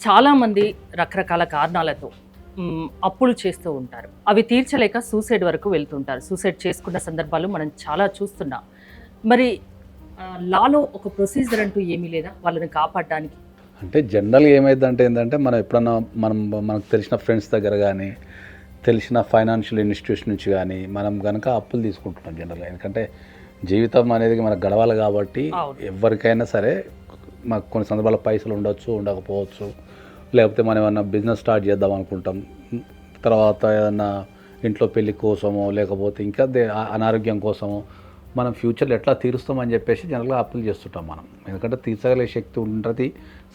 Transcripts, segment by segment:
చాలామంది రకరకాల కారణాలతో అప్పులు చేస్తూ ఉంటారు. అవి తీర్చలేక సూసైడ్ వరకు వెళ్తుంటారు. సూసైడ్ చేసుకున్న సందర్భాలు మనం చాలా చూస్తున్నాం. మరి లాలో ఒక ప్రొసీజర్ అంటూ ఏమీ లేదా వాళ్ళని కాపాడడానికి? అంటే జనరల్గా ఏమైందంటే ఏంటంటే మనం ఎప్పుడన్నా మనకు తెలిసిన ఫ్రెండ్స్ దగ్గర కానీ తెలిసిన ఫైనాన్షియల్ ఇన్స్టిట్యూషన్ నుంచి కానీ మనం కనుక అప్పులు తీసుకుంటున్నాం జనరల్గా. ఎందుకంటే జీవితం అనేది మనకు గడవాలి కాబట్టి ఎవరికైనా సరే మాకు కొన్ని సందర్భాల్లో పైసలు ఉండొచ్చు, ఉండకపోవచ్చు. లేకపోతే మనం ఏమన్నా బిజినెస్ స్టార్ట్ చేద్దాం అనుకుంటాం, తర్వాత ఏదన్నా ఇంట్లో పెళ్లి కోసమో లేకపోతే ఇంకా అనారోగ్యం కోసమో మనం ఫ్యూచర్లో ఎట్లా తీరుస్తామని చెప్పేసి జనరల్గా అప్పులు చేస్తుంటాం మనం. ఎందుకంటే తీర్చగలిగే శక్తి ఉంటుంది,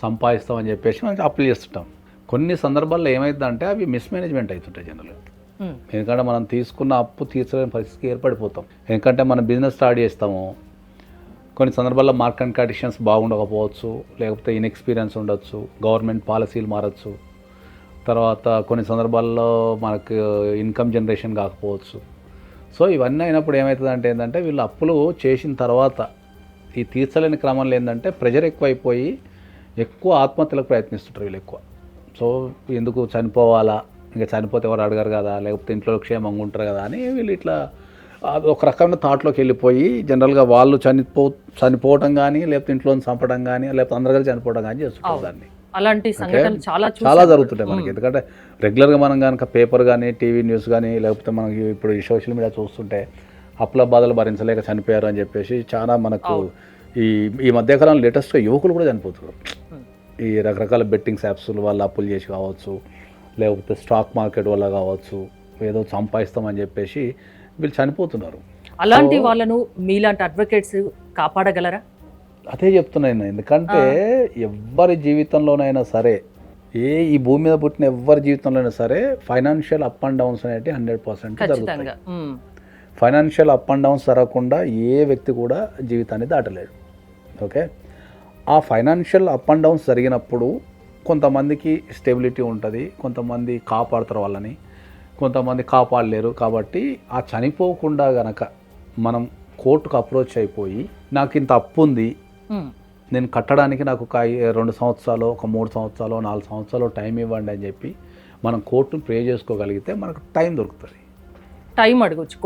సంపాదిస్తామని చెప్పేసి మనం అప్పులు చేస్తుంటాం. కొన్ని సందర్భాల్లో ఏమైందంటే అవి మిస్మేనేజ్మెంట్ అవుతుంటాయి జనరల్గా. ఎందుకంటే మనం తీసుకున్న అప్పు తీర్చలేని పరిస్థితికి ఏర్పడిపోతాం. ఎందుకంటే మనం బిజినెస్ స్టార్ట్ చేస్తాము, కొన్ని సందర్భాల్లో మార్కెట్ కండిషన్స్ బాగుండకపోవచ్చు, లేకపోతే ఇన్ఎక్స్పీరియన్స్ ఉండొచ్చు, గవర్నమెంట్ పాలసీలు మారచ్చు, తర్వాత కొన్ని సందర్భాల్లో మనకు ఇన్కమ్ జనరేషన్ కాకపోవచ్చు. సో ఇవన్నీ అయినప్పుడు ఏమవుతుందంటే ఏంటంటే వీళ్ళు అప్పులు చేసిన తర్వాత ఈ తీర్చలేని క్రమంలో ఏంటంటే ప్రెషర్ ఎక్కువైపోయి ఎక్కువ ఆత్మహత్యలకు ప్రయత్నిస్తుంటారు వీళ్ళు ఎక్కువ. సో ఎందుకు చనిపోవాలా, ఇంకా చనిపోతే ఎవరు అడగరు కదా, లేకపోతే ఇంట్లో క్షేమంగా ఉంటారు కదా అని వీళ్ళు ఇట్లా ఒక రకమైన థాట్లోకి వెళ్ళిపోయి జనరల్గా వాళ్ళు చనిపోవటం కానీ, లేకపోతే ఇంట్లో చంపడం కానీ, లేకపోతే అందరు కలిసి చనిపోవడం కానీ చేస్తుంటారు. దాన్ని అలాంటి సంఘటనలు చాలా జరుగుతుంటాయి మనకి. ఎందుకంటే రెగ్యులర్గా మనం కనుక పేపర్ కానీ, టీవీ న్యూస్ కానీ, లేకపోతే మనకి ఇప్పుడు ఈ సోషల్ మీడియా చూస్తుంటే అప్పుల బాధలు భరించలేక చనిపోయారు అని చెప్పేసి చాలా మనకు ఈ మధ్యకాలంలో లేటెస్ట్గా యువకులు కూడా చనిపోతున్నారు. ఈ రకరకాల బెట్టింగ్స్ యాప్స్ వాళ్ళు అప్పులు చేసి కావచ్చు, లేకపోతే స్టాక్ మార్కెట్ వల్ల కావచ్చు, ఏదో సంపాదిస్తామని చెప్పేసి వీళ్ళు చనిపోతున్నారు. అలాంటి వాళ్ళను మీలాంటి అడ్వకేట్స్ కాపాడగలరా? అదే చెప్తున్నాను. ఎందుకంటే ఎవరి జీవితంలోనైనా సరే, ఈ భూమి మీద పుట్టిన ఎవరి జీవితంలోనైనా సరే ఫైనాన్షియల్ అప్ అండ్ డౌన్స్ అనేవి 100% జరుగుతాయి. ఫైనాన్షియల్ అప్ అండ్ డౌన్స్ జరగకుండా ఏ వ్యక్తి కూడా జీవితాన్ని దాటలేడు. ఓకే, ఆ ఫైనాన్షియల్ అప్ అండ్ డౌన్స్ జరిగినప్పుడు కొంతమందికి స్టెబిలిటీ ఉంటుంది, కొంతమంది కాపాడుతారు వాళ్ళని, కొంతమంది కాపాడలేరు. కాబట్టి ఆ చనిపోకుండా గనక మనం కోర్టుకు అప్రోచ్ అయిపోయి నాకు ఇంత అప్పు ఉంది, నేను కట్టడానికి నాకు ఒక 2 సంవత్సరాలు, ఒక 3 సంవత్సరాలు, 4 సంవత్సరాలు టైం ఇవ్వండి అని చెప్పి మనం కోర్టును ప్రే చేసుకోగలిగితే మనకు టైం దొరుకుతుంది. టైం అడగచ్చు,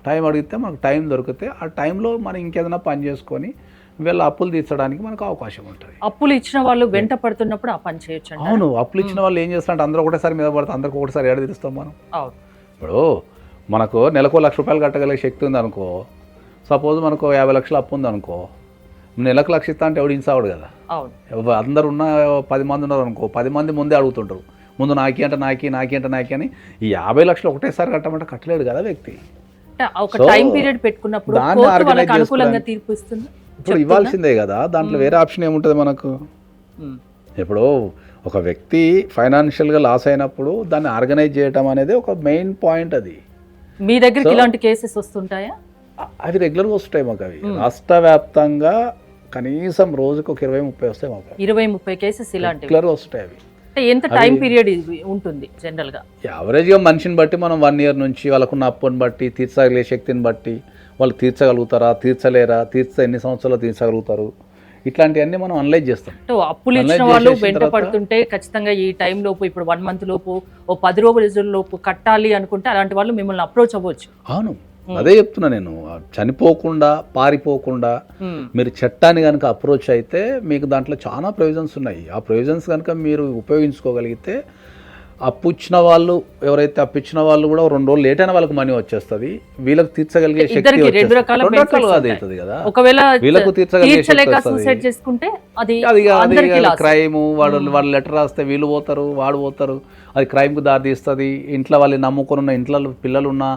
టైం అడిగితే మనకు టైం దొరికితే ఆ టైంలో మనం ఇంకేదైనా పని చేసుకొని వీళ్ళ అప్పులు తీర్చడానికి మనకు అవకాశం ఉంటుంది. అప్పులు ఇచ్చిన వాళ్ళు వెంట పడుతున్నప్పుడు ఆ పని చేయొచ్చు. అవును, అప్పులు ఇచ్చిన వాళ్ళు ఏం చేస్తారంటే అందరూ ఒకటేసారి మీద పడితే అందరికి ఒకటిసారి ఏడ తీరుస్తాం మనం. ఇప్పుడు మనకు నెలకు 1 లక్ష రూపాయలు కట్టగలిగే శక్తి ఉంది అనుకో, సపోజ్ మనకు 50 లక్షలు అప్పు ఉంది అనుకో, నెలకు 1 లక్ష ఇస్తా అంటే ఎవడు ఇన్సావుడు కదా. అందరు ఉన్న 10 మంది ఉన్నారు అనుకో, 10 మంది ముందే అడుగుతుంటారు, ముందు నాకి అంటే నాకి అని. ఈ 50 లక్షలు ఒకటేసారి కట్టమంటే కట్టలేడు కదా వ్యక్తి. ఒక టైం పీరియడ్ పెట్టుకున్నప్పుడు అనుకూలంగా తీర్పు ఇస్తుంది. ఇప్పుడు ఇవ్వాల్సిందే కదా, దాంట్లో వేరే ఆప్షన్ ఏముంటుంది మనకు? ఇప్పుడు ఒక వ్యక్తి ఫైనాన్షియల్గా లాస్ అయినప్పుడు దాన్ని ఆర్గనైజ్ చేయడం అనేది ఒక మెయిన్ పాయింట్. అది మీ దగ్గరికి ఇలాంటి కేసెస్ వస్తుంటాయా? అవి రెగ్యులర్గా వస్తాయి మాకు. అవి రాష్ట్ర వ్యాప్తంగా కనీసం రోజుకు ఒక 20-30 వస్తాయి మాకు. 20-30 కేసెస్ ఇలాంటివి రెగ్యులర్గా వస్తాయి. అవి ఎంత టైం పీరియడ్ ఉంటుంది జనరల్గా? యావరేజ్గా మనిషిని బట్టి మనం 1 ఇయర్ నుంచి వాళ్ళకున్న అప్పుని బట్టి, తీర్చగలిగే శక్తిని బట్టి, వాళ్ళు తీర్చగలుగుతారా, తీర్చలేరా, తీర్చ ఎన్ని సంవత్సరాలు తీర్చగలుగుతారు, ఇట్లాంటివన్నీ మనం అనలైజ్ చేస్తాం. అప్పులు ఇచ్చిన వాళ్ళు వెంట పడుతుంటే ఖచ్చితంగా ఈ టైం లోపు, ఇప్పుడు 1 మంత్ లోపు, ఓ 10 రోజుల లోపు కట్టాలి అనుకుంటే అలాంటి వాళ్ళు మిమ్మల్ని అప్రోచ్ అవ్వచ్చు. అవును, అదే చెప్తున్నా నేను. చనిపోకుండా, పారిపోకుండా మీరు చట్టాన్ని కనుక అప్రోచ్ అయితే మీకు దాంట్లో చాలా ప్రొవిజన్స్ ఉన్నాయి. ఆ ప్రొవిజన్స్ కనుక మీరు ఉపయోగించుకోగలిగితే అప్పు ఇచ్చిన వాళ్ళు, ఎవరైతే అప్పు ఇచ్చిన వాళ్ళు కూడా 2 రోజులు లేట్ అయినా వాళ్ళకి మనీ వచ్చేస్తుంది, వీళ్ళకి తీర్చగలిగే శక్తి అవుతుంది కదా. ఒకవేళ వీళ్ళకు తీర్చగలిగే క్రైమ్, వాళ్ళు లెటర్ రాస్తే వీళ్ళు పోతారు, వాడు పోతారు, అది క్రైమ్కు దారి తీస్తుంది. ఇంట్లో వాళ్ళు నమ్ముకొని ఉన్న, ఇంట్లో పిల్లలున్నా,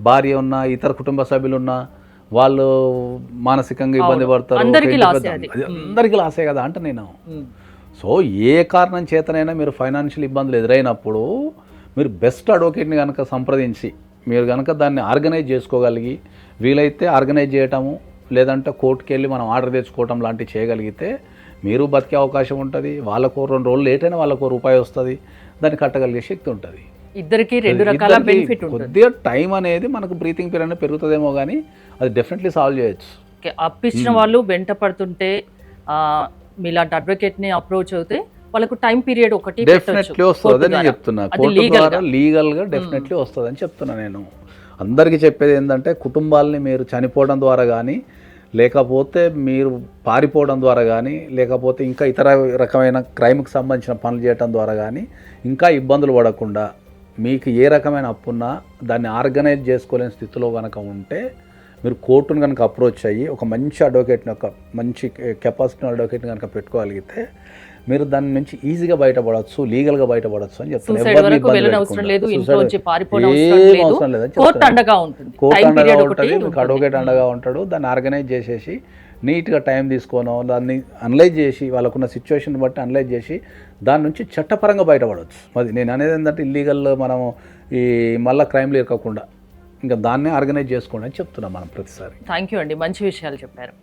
భార్య ఉన్నా, ఇతర కుటుంబ సభ్యులున్నా వాళ్ళు మానసికంగా ఇబ్బంది పడతారు. అందరికీ లాసే కదా అంటే నేను. సో ఏ కారణం చేతనైనా మీరు ఫైనాన్షియల్ ఇబ్బందులు ఎదురైనప్పుడు మీరు బెస్ట్ అడ్వకేట్ని కనుక సంప్రదించి మీరు కనుక దాన్ని ఆర్గనైజ్ చేసుకోగలిగి, వీలైతే ఆర్గనైజ్ చేయటము, లేదంటే కోర్టుకి వెళ్ళి మనం ఆర్డర్ తెచ్చుకోవటం లాంటివి చేయగలిగితే మీరు బతికే అవకాశం ఉంటుంది. వాళ్ళకు 2 రోజులు లేట్ అయినా వాళ్ళకు రూపాయి వస్తుంది, దాన్ని కట్టగలిగే శక్తి ఉంటుంది. ఇద్దరికి 2 రకాల బెనిఫిట్ ఉంటుంది. కొద్దిగా టైం అనేది మనకు బ్రీతింగ్ పీరియడ్ అనేది పెరుగుతుందేమో కానీ అది డెఫినెట్లీ సాల్వ్ చేయొచ్చు. అప్పిచ్చిన వాళ్ళు వెంట పడుతుంటే మీలాంటి అడ్వకేట్ని అప్రోచ్ అవుతే వాళ్ళకు టైం పీరియడ్ ఒకటి డెఫినెట్లీ వస్తుంది అదే నేను చెప్తున్నా. కోర్టు ద్వారా లీగల్గా డెఫినెట్లీ వస్తుంది అని చెప్తున్నా నేను. అందరికీ చెప్పేది ఏంటంటే కుటుంబాలని మీరు చనిపోవడం ద్వారా కానీ, లేకపోతే మీరు పారిపోవడం ద్వారా కానీ, లేకపోతే ఇంకా ఇతర రకమైన క్రైమ్కి సంబంధించిన పనులు చేయడం ద్వారా కానీ ఇంకా ఇబ్బందులు పడకుండా మీకు ఏ రకమైన అప్పున్నా దాన్ని ఆర్గనైజ్ చేసుకోలేని స్థితిలో కనుక ఉంటే మీరు కోర్టును కనుక అప్రోచ్ అయ్యి ఒక మంచి అడ్వకేట్ని, ఒక మంచి కెపాసిటీ అడ్వకేట్ని కనుక పెట్టుకోగలిగితే మీరు దాని నుంచి ఈజీగా బయటపడవచ్చు, లీగల్గా బయటపడవచ్చు అని చెప్తాను. అవసరం లేదు, అవసరం లేదని కోర్టు అండగా ఉంటుంది, మీకు అడ్వకేట్ అండగా ఉంటాడు. దాన్ని ఆర్గనైజ్ చేసేసి నీట్గా టైం తీసుకోను, దాన్ని అనలైజ్ చేసి వాళ్ళకున్న సిచ్యువేషన్ బట్టి అనలైజ్ చేసి దాని నుంచి చట్టపరంగా బయటపడవచ్చు. అది నేను అనేది ఏంటంటే ఇల్లీగల్ మనం ఈ మళ్ళీ క్రైమ్లు ఇరకకుండా ఇంకా దాన్నే ఆర్గనైజ్ చేసుకోండి అని చెప్తున్నాం మనం ప్రతిసారి. థ్యాంక్ యూ అండి, మంచి విషయాలు చెప్పారు.